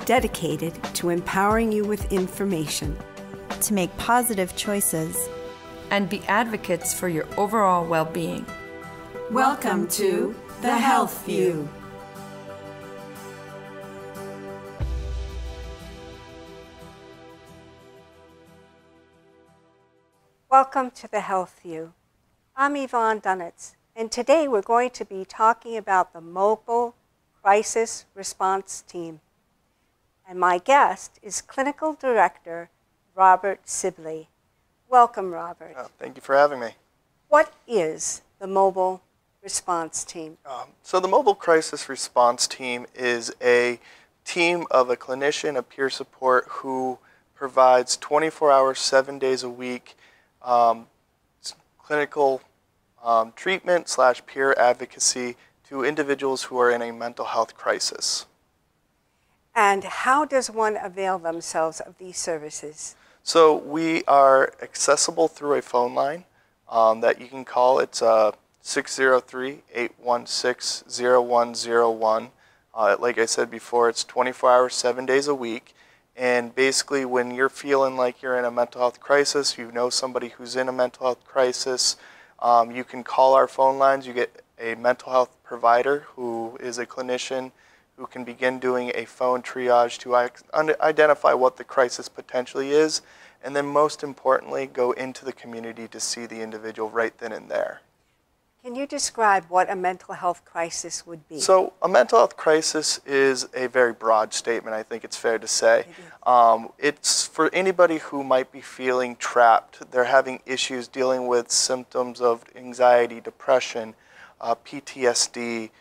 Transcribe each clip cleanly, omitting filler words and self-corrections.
dedicated to empowering you with information to make positive choices and be advocates for your overall well-being. Welcome to The Health View. Welcome to The Health View. I'm Yvonne Dunetz, and today we're going to be talking about the Mobile Crisis Response Team. And my guest is Clinical Director Robert Sibley. Welcome, Robert. Thank you for having me. What is the Mobile Response Team? So the Mobile Crisis Response Team is a team of a clinician, a peer support, who provides 24 hours, 7 days a week, clinical treatment / peer advocacy to individuals who are in a mental health crisis. And how does one avail themselves of these services? So we are accessible through a phone line that you can call. It's 603-816-0101. Like I said before, it's 24 hours, 7 days a week. And basically, when you're feeling like you're in a mental health crisis, you know somebody who's in a mental health crisis, you can call our phone lines. You get a mental health provider who is a clinician who can begin doing a phone triage to identify what the crisis potentially is, and then most importantly, go into the community to see the individual right then and there. Can you describe what a mental health crisis would be? So a mental health crisis is a very broad statement, I think it's fair to say. It's for anybody who might be feeling trapped. They're having issues dealing with symptoms of anxiety, depression, PTSD,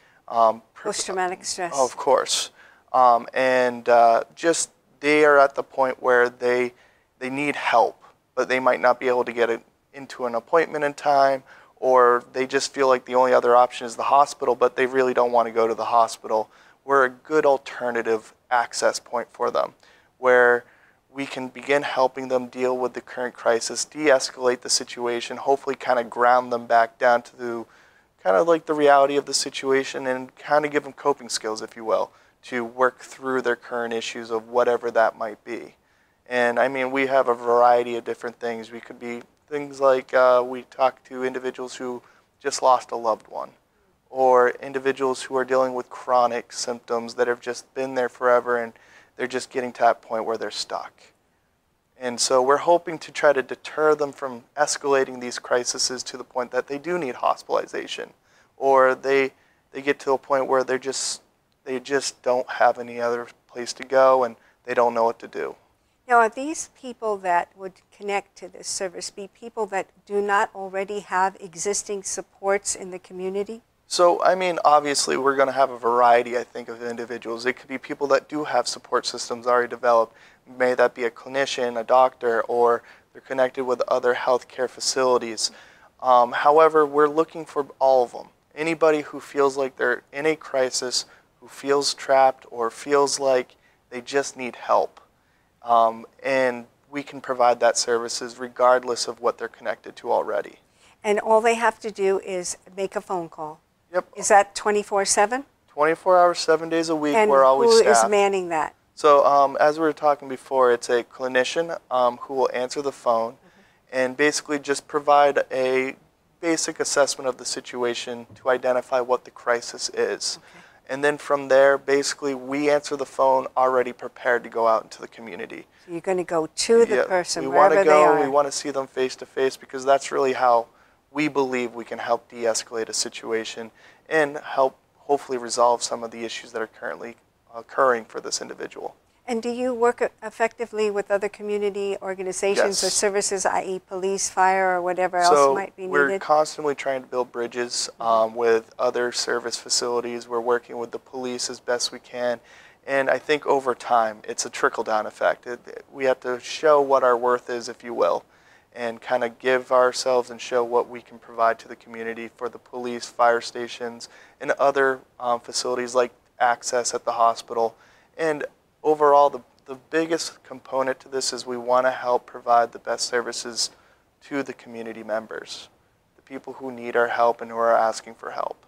post-traumatic stress. Of course. Just they are at the point where they need help, but they might not be able to get into an appointment in time, or they just feel like the only other option is the hospital, but they really don't want to go to the hospital. We're a good alternative access point for them, where we can begin helping them deal with the current crisis, de-escalate the situation, hopefully kind of ground them back down to kind of like the reality of the situation, and kind of give them coping skills, if you will, to work through their current issues of whatever that might be. And I mean, we have a variety of different things. We could be things like we talk to individuals who just lost a loved one, or individuals who are dealing with chronic symptoms that have just been there forever and they're just getting to that point where they're stuck. And so we're hoping to try to deter them from escalating these crises to the point that they do need hospitalization, or they get to a point where they just don't have any other place to go and they don't know what to do. Now, are these people that would connect to this service be people that do not already have existing supports in the community? So, I mean, obviously, we're going to have a variety, I think, of individuals. It could be people that do have support systems already developed. May that be a clinician, a doctor, or they're connected with other healthcare facilities. However, we're looking for all of them. Anybody who feels like they're in a crisis, who feels trapped, or feels like they just need help. And we can provide that services regardless of what they're connected to already. And all they have to do is make a phone call. Yep. Is that 24/7? 24 hours, 7 days a week. And we're always who staffed. is manning that? So as we were talking before, it's a clinician who will answer the phone and basically just provide a basic assessment of the situation to identify what the crisis is. And then from there, basically, we answer the phone already prepared to go out into the community. So you're going to go to the person wherever they are. We want to see them face to face, because that's really how we believe we can help de-escalate a situation and help hopefully resolve some of the issues that are currently occurring for this individual. And do you work effectively with other community organizations or services, i.e. police, fire, or whatever else might be needed? We're constantly trying to build bridges with other service facilities. We're working with the police as best we can. And I think over time, it's a trickle-down effect. We have to show what our worth is, if you will, and kind of give ourselves and show what we can provide to the community for the police, fire stations, and other facilities like access at the hospital. And overall, the biggest component to this is we want to help provide the best services to the community members, the people who need our help and who are asking for help.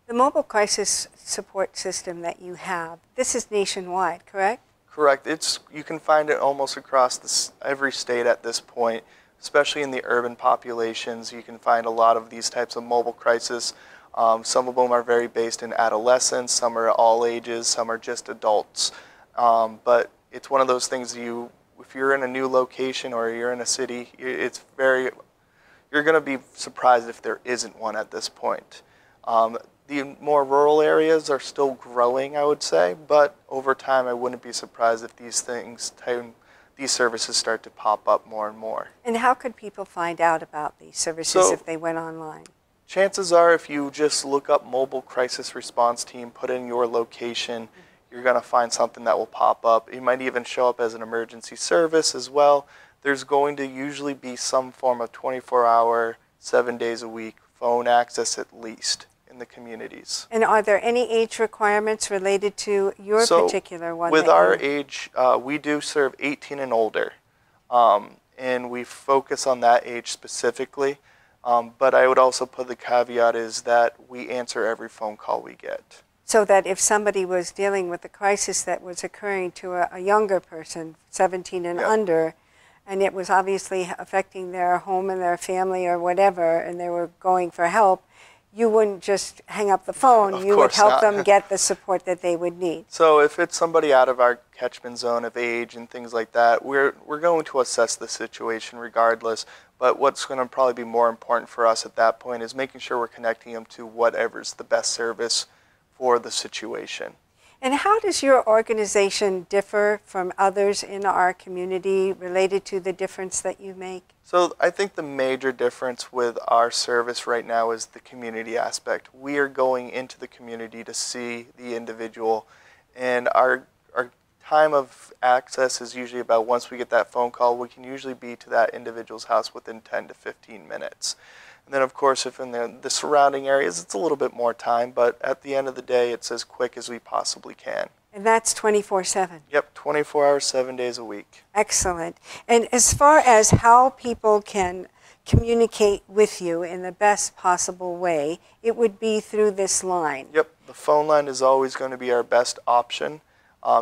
The mobile crisis support system that you have, this is nationwide, correct? Correct. You can find it almost across every state at this point, especially in the urban populations. You can find a lot of these types of mobile crisis. Some of them are very based in adolescents, some are all ages, some are just adults. But it's one of those things if you're in a new location or you're in a city, you're going to be surprised if there isn't one at this point. The more rural areas are still growing, I would say, but over time I wouldn't be surprised if these services start to pop up more and more. And how could people find out about these services if they went online? Chances are if you just look up Mobile Crisis Response Team, put in your location, you're going to find something that will pop up. It might even show up as an emergency service as well. There's going to usually be some form of 24-hour, 7 days a week phone access at least in the communities. And are there any age requirements related to your particular one? With our age, we do serve 18 and older, and we focus on that age specifically. But I would also put the caveat is that we answer every phone call we get. So that if somebody was dealing with a crisis that was occurring to a younger person, 17 and under, and it was obviously affecting their home and their family or whatever, and they were going for help, you wouldn't just hang up the phone. You would help them get the support that they would need. So if it's somebody out of our catchment zone of age and things like that, we're going to assess the situation regardless. But what's going to probably be more important for us at that point is making sure we're connecting them to whatever's the best service for the situation. And how does your organization differ from others in our community related to the difference that you make? So I think the major difference with our service right now is the community aspect. We are going into the community to see the individual, and our time of access is usually about, once we get that phone call, we can usually be to that individual's house within 10 to 15 minutes. And then, of course, if in the surrounding areas, it's a little bit more time, but at the end of the day, it's as quick as we possibly can. And that's 24/7? Yep, 24 hours, 7 days a week. Excellent. And as far as how people can communicate with you in the best possible way, it would be through this line. Yep, the phone line is always going to be our best option.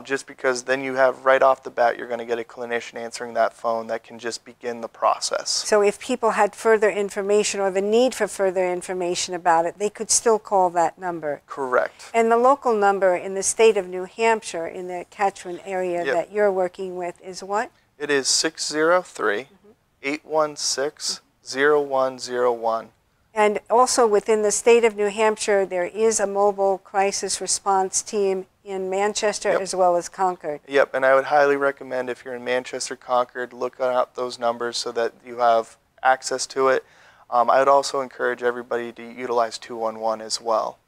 Just because then you have right off the bat, you're going to get a clinician answering that phone that can just begin the process. So if people had further information or the need for further information about it, they could still call that number. Correct. And the local number in the state of New Hampshire, in the catchment area that you're working with, is what? It is 603-816-0101. And also within the state of New Hampshire, there is a mobile crisis response team in Manchester as well as Concord. Yep, and I would highly recommend if you're in Manchester, Concord, look up those numbers so that you have access to it. I would also encourage everybody to utilize 211 as well.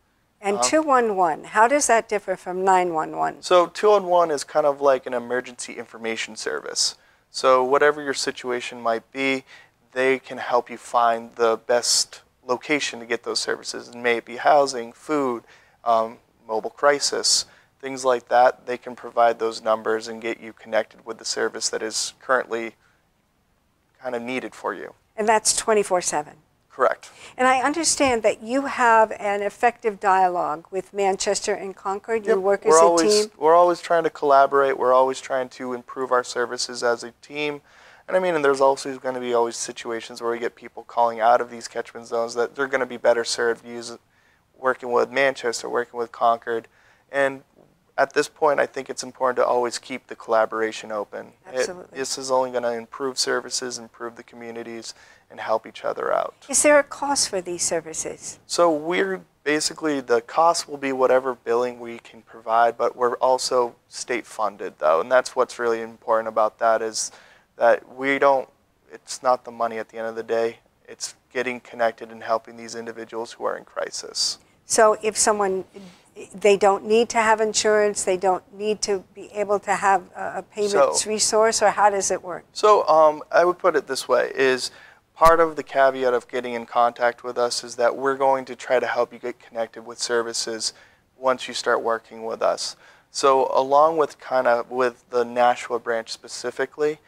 And 211, how does that differ from 911? So 211 is kind of like an emergency information service. So whatever your situation might be, they can help you find the best location to get those services. And may it be housing, food, mobile crisis, things like that. They can provide those numbers and get you connected with the service that is currently kind of needed for you. And that's 24/7? Correct. And I understand that you have an effective dialogue with Manchester and Concord. You work as a team? We're always trying to collaborate. We're always trying to improve our services as a team. And I mean, and there's also going to be always situations where we get people calling out of these catchment zones that they're going to be better served working with Manchester, working with Concord. And at this point, I think it's important to always keep the collaboration open. Absolutely. This is only going to improve services, improve the communities, and help each other out. Is there a cost for these services? So the cost will be whatever billing we can provide, but we're also state funded though. And that's what's really important about that, is that it's not the money at the end of the day. It's getting connected and helping these individuals who are in crisis. So if they don't need to have insurance, they don't need to be able to have a payments resource, or how does it work? So I would put it this way, is part of the caveat of getting in contact with us is that we're going to try to help you get connected with services once you start working with us. So along with with the Nashua branch specifically,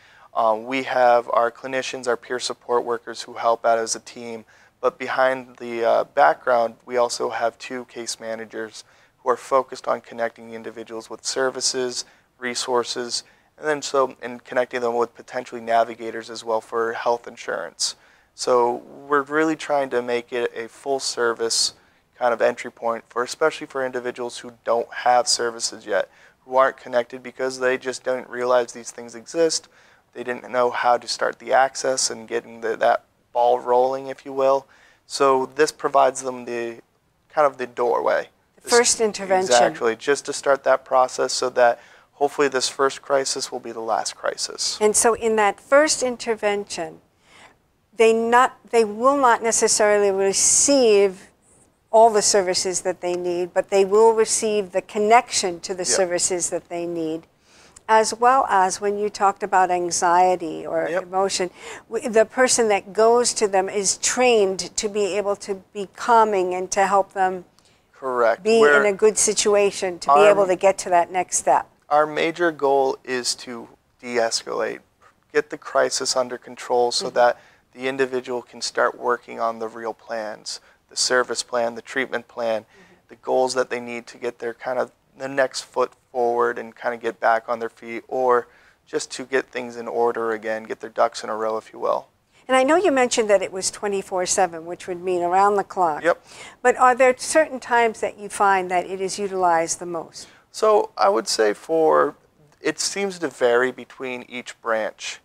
we have our clinicians, our peer support workers who help out as a team, but behind the background, we also have 2 case managers who are focused on connecting the individuals with services, resources, and then and connecting them with potentially navigators as well for health insurance. So we're really trying to make it a full service kind of entry point for, especially for individuals who don't have services yet, who aren't connected because they just don't realize these things exist. They didn't know how to start the access and getting that ball rolling, if you will. So this provides them the kind of the doorway. First intervention. Exactly, just to start that process so that hopefully this first crisis will be the last crisis. And so in that first intervention, they will not necessarily receive all the services that they need, but they will receive the connection to the services that they need, as well as when you talked about anxiety or emotion, the person that goes to them is trained to be able to be calming and to help them be in a good situation to be able to get to that next step. Our major goal is to de-escalate, get the crisis under control so that the individual can start working on the real plans, the service plan, the treatment plan, the goals that they need to get their kind of the next foot forward and kind of get back on their feet, or just to get things in order again, get their ducks in a row, if you will. And I know you mentioned that it was 24/7, which would mean around the clock. Yep. But are there certain times that you find that it is utilized the most? So I would say it seems to vary between each branch,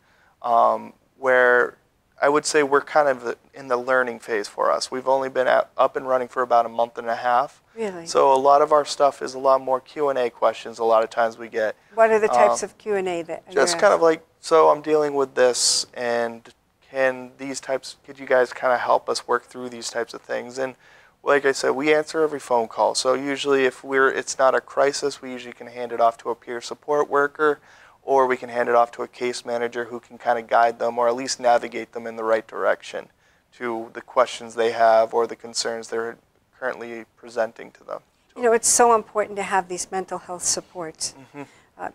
where I would say we're kind of in the learning phase for us. We've only been up and running for about a month and a half. Really? So a lot of our stuff is a lot more Q&A questions a lot of times we get. What are the types of Q&A that just kind of like, so I'm dealing with this, and could you guys kind of help us work through these types of things? And like I said, we answer every phone call. So usually if it's not a crisis, we usually can hand it off to a peer support worker, or we can hand it off to a case manager who can kind of guide them or at least navigate them in the right direction to the questions they have or the concerns they're currently presenting to them. You know, it's so important to have these mental health supports.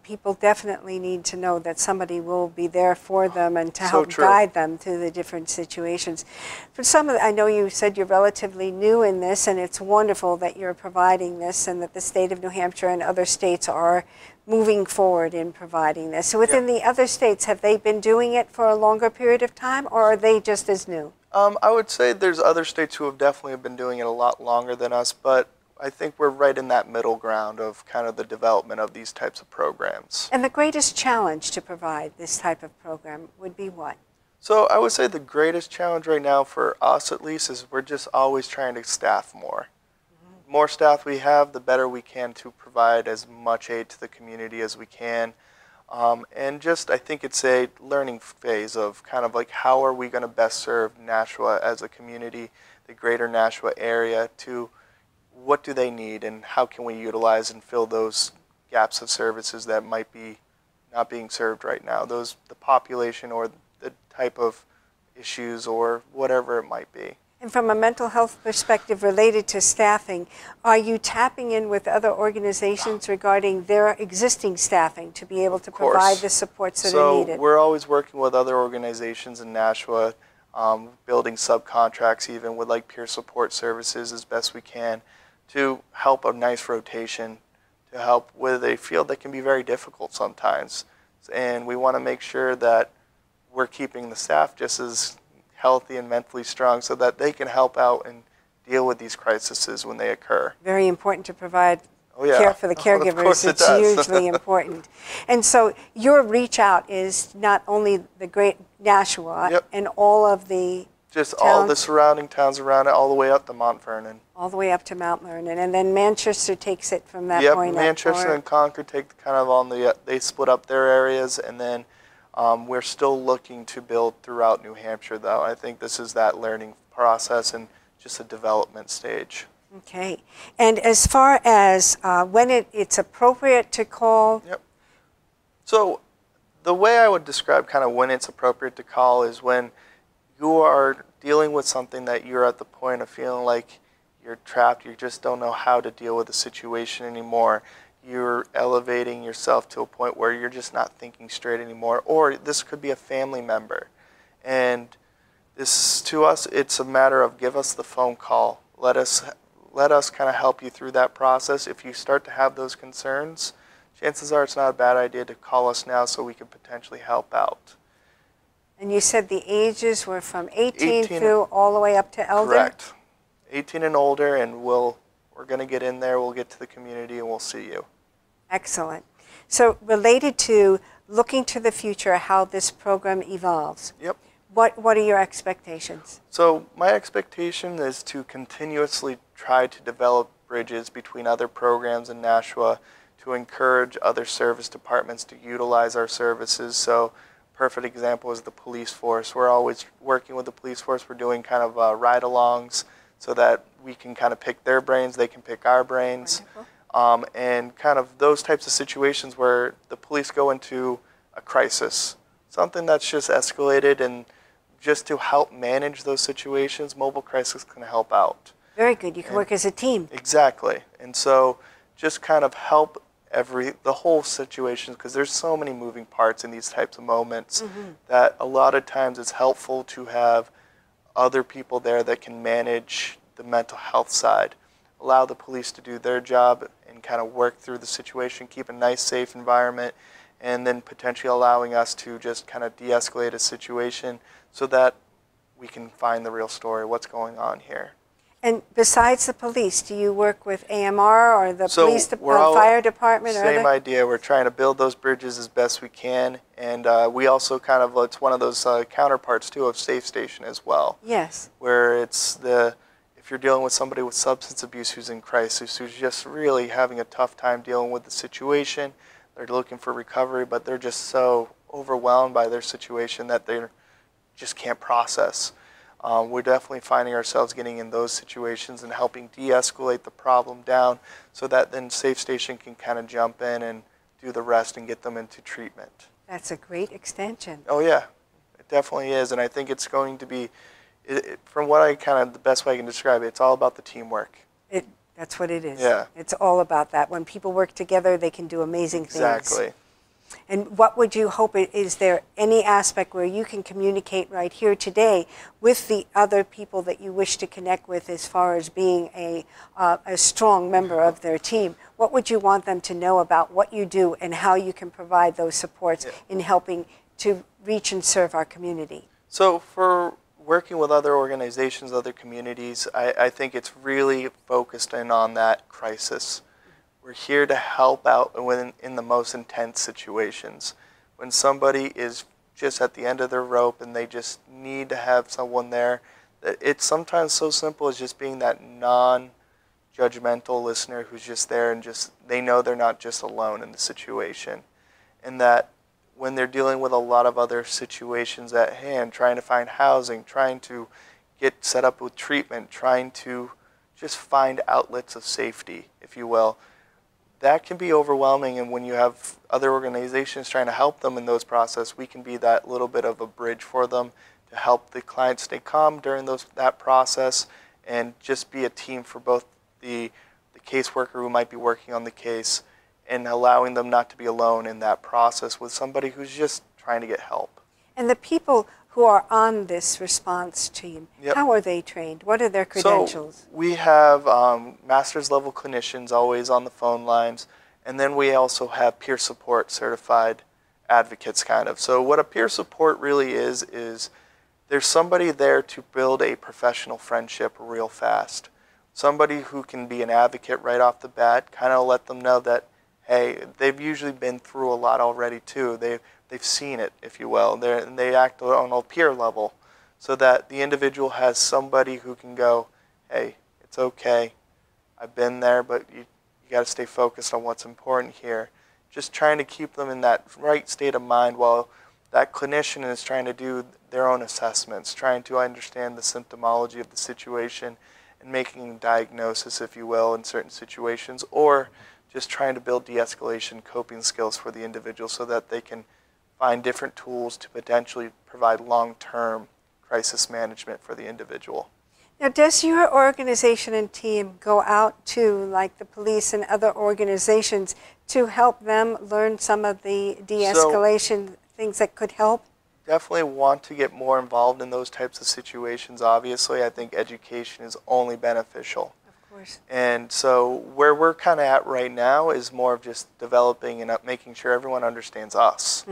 People definitely need to know that somebody will be there for them and to help guide them through the different situations. For some of I know you said you're relatively new in this, and it's wonderful that you're providing this and that the state of New Hampshire and other states are moving forward in providing this. So within the other states, have they been doing it for a longer period of time, or are they just as new? I would say there's other states who have definitely been doing it a lot longer than us, but I think we're right in that middle ground of kind of the development of these types of programs. And the greatest challenge to provide this type of program would be what? So I would say the greatest challenge right now for us at least is we're just always trying to staff more. The more staff we have, the better we can to provide as much aid to the community as we can. And just I think it's a learning phase of kind of like how are we going to best serve Nashua as a community, the greater Nashua area, to what do they need and how can we utilize and fill those gaps of services that might be not being served right now, the population or the type of issues or whatever it might be. And from a mental health perspective related to staffing, are you tapping in with other organizations regarding their existing staffing to be able to provide the supports that are needed? So we're always working with other organizations in Nashua, building subcontracts even with like peer support services as best we can to help a nice rotation, to help with a field that can be very difficult sometimes. And we want to make sure that we're keeping the staff just as healthy and mentally strong so that they can help out and deal with these crises when they occur. Very important to provide care for the caregivers. Of course it's hugely important. And so your reach out is not only the great Nashua and all of the just all the surrounding towns around it, all the way up to Mount Vernon. All the way up to Mount Vernon, and then Manchester takes it from that point up. Manchester and Concord take kind of on they split up their areas, and then we're still looking to build throughout New Hampshire, though. I think this is that learning process and just a development stage. Okay. And as far as when it's appropriate to call? So the way I would describe kind of when it's appropriate to call is when you are dealing with something that you're at the point of feeling like you're trapped, you just don't know how to deal with the situation anymore. You're elevating yourself to a point where you're just not thinking straight anymore. Or this could be a family member. And this, to us, it's a matter of give us the phone call. Let us kind of help you through that process. If you start to have those concerns, chances are it's not a bad idea to call us now so we can potentially help out. And you said the ages were from 18 18 through all the way up to elder? Correct. 18 and older, and we're going to get in there, we'll get to the community, and we'll see you. Excellent. So related to looking to the future, how this program evolves. Yep. What are your expectations? So my expectation is to continuously try to develop bridges between other programs in Nashua to encourage other service departments to utilize our services. So perfect example is the police force. We're always working with the police force. We're doing kind of ride-alongs so that we can kind of pick their brains, they can pick our brains. And kind of those types of situations where the police go into a crisis, something that's just escalated, and just to help manage those situations, mobile crisis can help out. Very good. You can work as a team. Exactly. And so just kind of help the whole situation, because there's so many moving parts in these types of moments that a lot of times it's helpful to have other people there that can manage the mental health side, allow the police to do their job and kind of work through the situation, keep a nice, safe environment, and then potentially allowing us to just kind of de-escalate a situation so that we can find the real story, what's going on here. And besides the police, do you work with AMR or the police fire department? Same idea. We're trying to build those bridges as best we can, and we also kind of, it's one of those counterparts too of Safe Station as well. Yes. Where it's if you're dealing with somebody with substance abuse who's in crisis, who's just really having a tough time dealing with the situation, they're looking for recovery, but they're just so overwhelmed by their situation that they just can't process. We're definitely finding ourselves getting in those situations and helping de-escalate the problem down so that then Safe Station can kind of jump in and do the rest and get them into treatment. That's a great extension. Oh yeah, it definitely is, and I think it's going to be, from what the best way I can describe it, it's all about the teamwork. That's what it is. Yeah. It's all about that. When people work together, they can do amazing things. Exactly. And what would you hope, is there any aspect where you can communicate right here today with the other people that you wish to connect with as far as being a strong member of their team? What would you want them to know about what you do and how you can provide those supports in helping to reach and serve our community? So for working with other organizations, other communities, I think it's really focused in on that crisis. We're here to help out in the most intense situations. When somebody is just at the end of their rope and they just need to have someone there, it's sometimes so simple as just being that non-judgmental listener who's just there and just they know they're not just alone in the situation. And that when they're dealing with a lot of other situations at hand, trying to find housing, trying to get set up with treatment, trying to just find outlets of safety, if you will, that can be overwhelming, and when you have other organizations trying to help them in those processes, we can be that little bit of a bridge for them to help the client stay calm during that process and just be a team for both the caseworker who might be working on the case and allowing them not to be alone in that process with somebody who's just trying to get help. And the people who are on this response team, how are they trained? What are their credentials? So we have master's level clinicians always on the phone lines, and then we also have peer support certified advocates kind of. So what a peer support really is there's somebody there to build a professional friendship real fast. Somebody who can be an advocate right off the bat, kind of let them know that, hey, they've usually been through a lot already too. They've seen it, if you will. They act on a peer level so that the individual has somebody who can go, hey, it's okay. I've been there, but you got to stay focused on what's important here. Just trying to keep them in that right state of mind while that clinician is trying to do their own assessments, trying to understand the symptomology of the situation and making a diagnosis, if you will, in certain situations, or just trying to build de-escalation coping skills for the individual so that they can find different tools to potentially provide long-term crisis management for the individual. Now, does your organization and team go out to, like the police and other organizations, to help them learn some of the de-escalation things that could help? Definitely want to get more involved in those types of situations, obviously. I think education is only beneficial. Of course. And so where we're kind of at right now is more of just developing and making sure everyone understands us,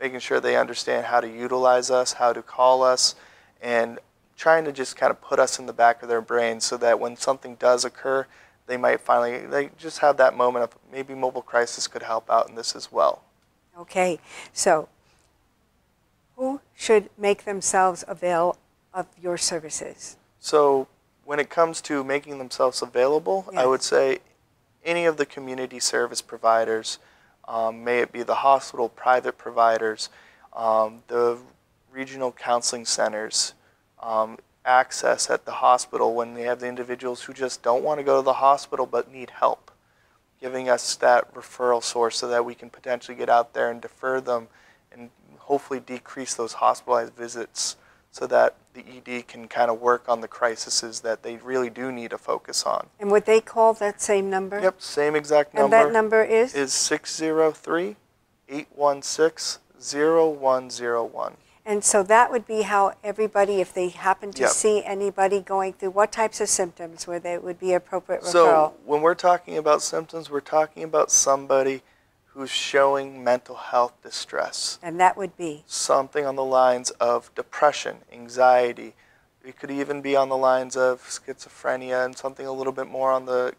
making sure they understand how to utilize us, how to call us, and trying to just kind of put us in the back of their brain so that when something does occur, they might finally, they just have that moment of maybe mobile crisis could help out in this as well. Okay, so who should make themselves avail of your services? So when it comes to making themselves available, Yes. I would say any of the community service providers, may it be the hospital, private providers, the regional counseling centers, access at the hospital when they have the individuals who just don't want to go to the hospital but need help, giving us that referral source so that we can potentially get out there and defer them and hopefully decrease those hospitalized visits so that the ED can kind of work on the crises that they really do need to focus on. And would they call that same number? Yep, same exact And number. that number is? Is 603-816-0101. And so that would be how everybody, if they happen to Yep. see anybody going through, what types of symptoms where they would be appropriate referral? So when we're talking about symptoms, we're talking about somebody who's showing mental health distress. And that would be? Something on the lines of depression, anxiety. It could even be on the lines of schizophrenia and something a little bit more on the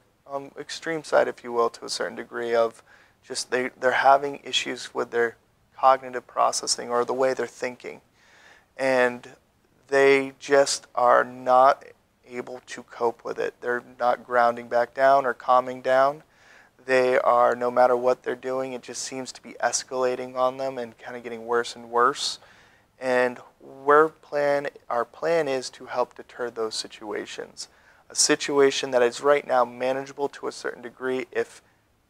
extreme side, if you will, to a certain degree of just they're having issues with their cognitive processing or the way they're thinking. And they just are not able to cope with it. They're not grounding back down or calming down. They are, no matter what they're doing, it just seems to be escalating on them and kind of getting worse and worse. And our plan is to help deter those situations. A situation that is right now manageable to a certain degree if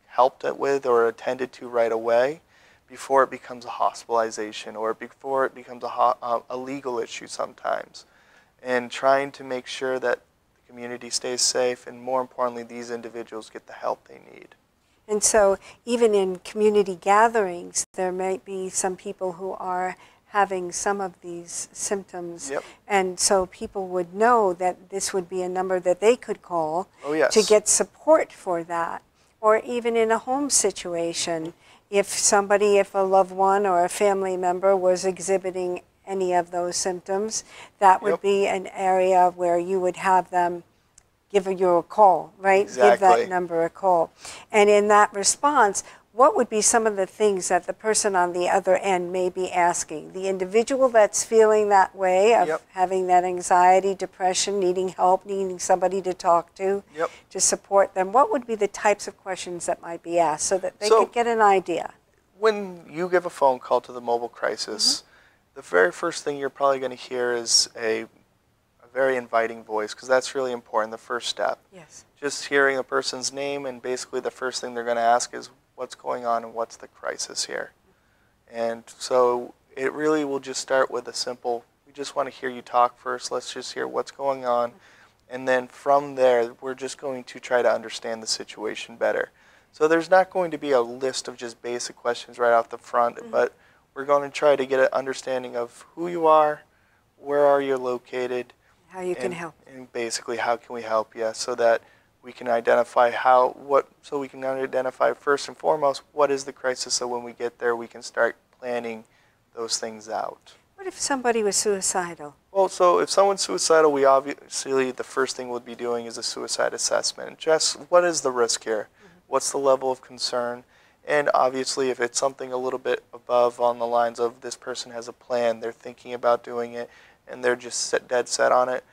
helped with or attended to right away, before it becomes a hospitalization or before it becomes a legal issue sometimes. And trying to make sure that the community stays safe and, more importantly, these individuals get the help they need. And so even in community gatherings, there might be some people who are having some of these symptoms. Yep. And so people would know that this would be a number that they could call yes. to get support for that. Or even in a home situation, if a loved one or a family member was exhibiting any of those symptoms, that would Yep. be an area where you would have them give you a call, right? Exactly. Give that number a call. And in that response, what would be some of the things that the person on the other end may be asking? The individual that's feeling that way of Yep. having that anxiety, depression, needing help, needing somebody to talk to Yep. support them. What would be the types of questions that might be asked so that they So- could get an idea? When you give a phone call to the mobile crisis, the very first thing you're probably going to hear is a very inviting voice, because that's really important, the first step. Yes. Just hearing a person's name, and basically the first thing they're going to ask is what's going on and what's the crisis here. And so it really will just start with a simple, we just want to hear you talk first, let's just hear what's going on. And then from there, we're just going to try to understand the situation better. So there's not going to be a list of just basic questions right off the front, but we're going to try to get an understanding of who you are, where are you located, How you can help. and basically how can we help you, so that we can identify so we can identify first and foremost what is the crisis, so when we get there we can start planning those things out. What if somebody was suicidal? Well, so if someone's suicidal, we obviously, the first thing we'll be doing is a suicide assessment. Just what is the risk here? What's the level of concern? And obviously, if it's something a little bit above on the lines of this person has a plan, they're thinking about doing it, and they're just dead set on it,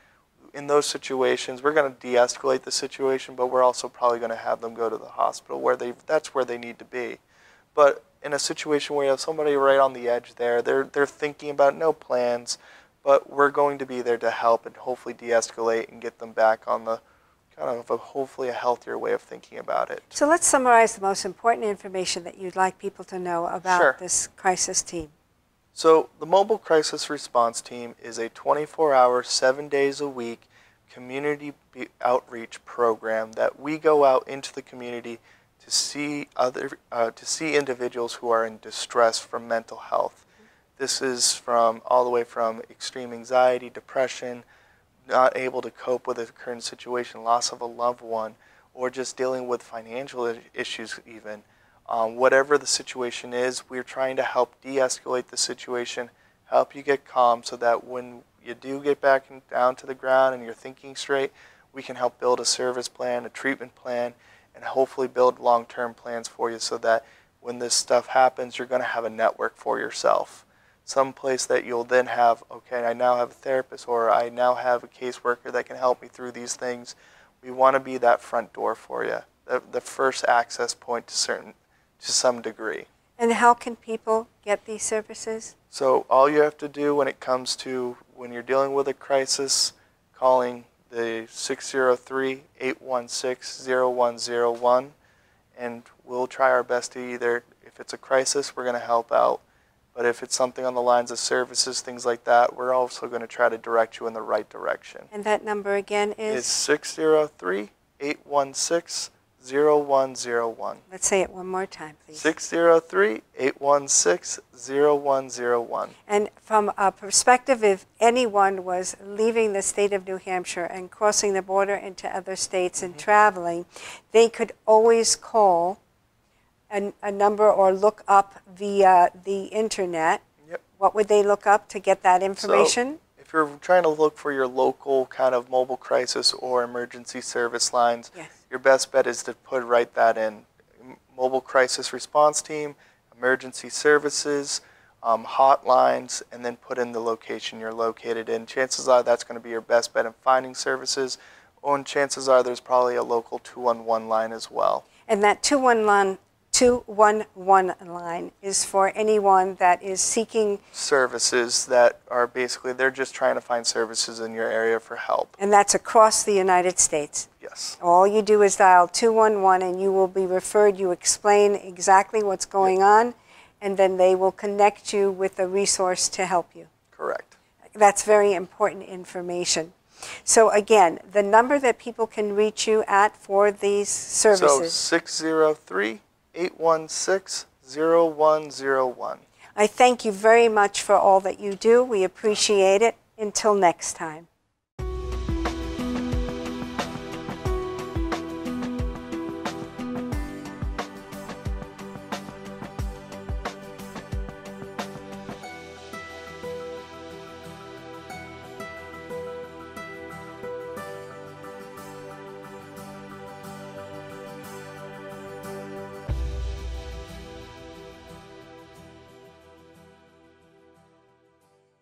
in those situations, we're going to de-escalate the situation, but we're also probably going to have them go to the hospital that's where they need to be. But in a situation where you have somebody right on the edge there, they're thinking about no plans, but we're going to be there to help and hopefully de-escalate and get them back on the kind of hopefully a healthier way of thinking about it. So let's summarize the most important information that you'd like people to know about Sure. this crisis team. So the Mobile Crisis Response Team is a 24-hour, 7 days a week community outreach program that we go out into the community to see individuals who are in distress from mental health. This is all the way from extreme anxiety, depression, not able to cope with a current situation, loss of a loved one, or just dealing with financial issues even. Whatever the situation is, we're trying to help de-escalate the situation, help you get calm so that when you do get back down to the ground and you're thinking straight, we can help build a service plan, a treatment plan, and hopefully build long-term plans for you so that when this stuff happens, you're going to have a network for yourself. Some place that you'll then have, okay, I now have a therapist, or I now have a caseworker that can help me through these things. We want to be that front door for you, the first access point to some degree. And how can people get these services? So all you have to do when it comes to when you're dealing with a crisis, calling the 603-816-0101, and we'll try our best to either, if it's a crisis, we're going to help out. But if it's something on the lines of services, things like that, we're also going to try to direct you in the right direction. And that number again is? It's 603-816-0101. Let's say it one more time, please. 603-816-0101. And from a perspective, if anyone was leaving the state of New Hampshire and crossing the border into other states and traveling, they could always call a number or look up via the internet. Yep. What would they look up to get that information? So, if you're trying to look for your local kind of mobile crisis or emergency service lines, Yes. your best bet is to write that in. Mobile crisis response team, emergency services, hotlines, and then put in the location you're located in. Chances are that's going to be your best bet in finding services, and chances are there's probably a local 211 line as well. And that 211 line is for anyone that is seeking services that are basically, they're just trying to find services in your area for help. And that's across the United States. Yes. All you do is dial 211 and you will be referred. You explain exactly what's going on, and then they will connect you with a resource to help you. Correct. That's very important information. So again, the number that people can reach you at for these services. So 603-816-0101. I thank you very much for all that you do. We appreciate it. Until next time.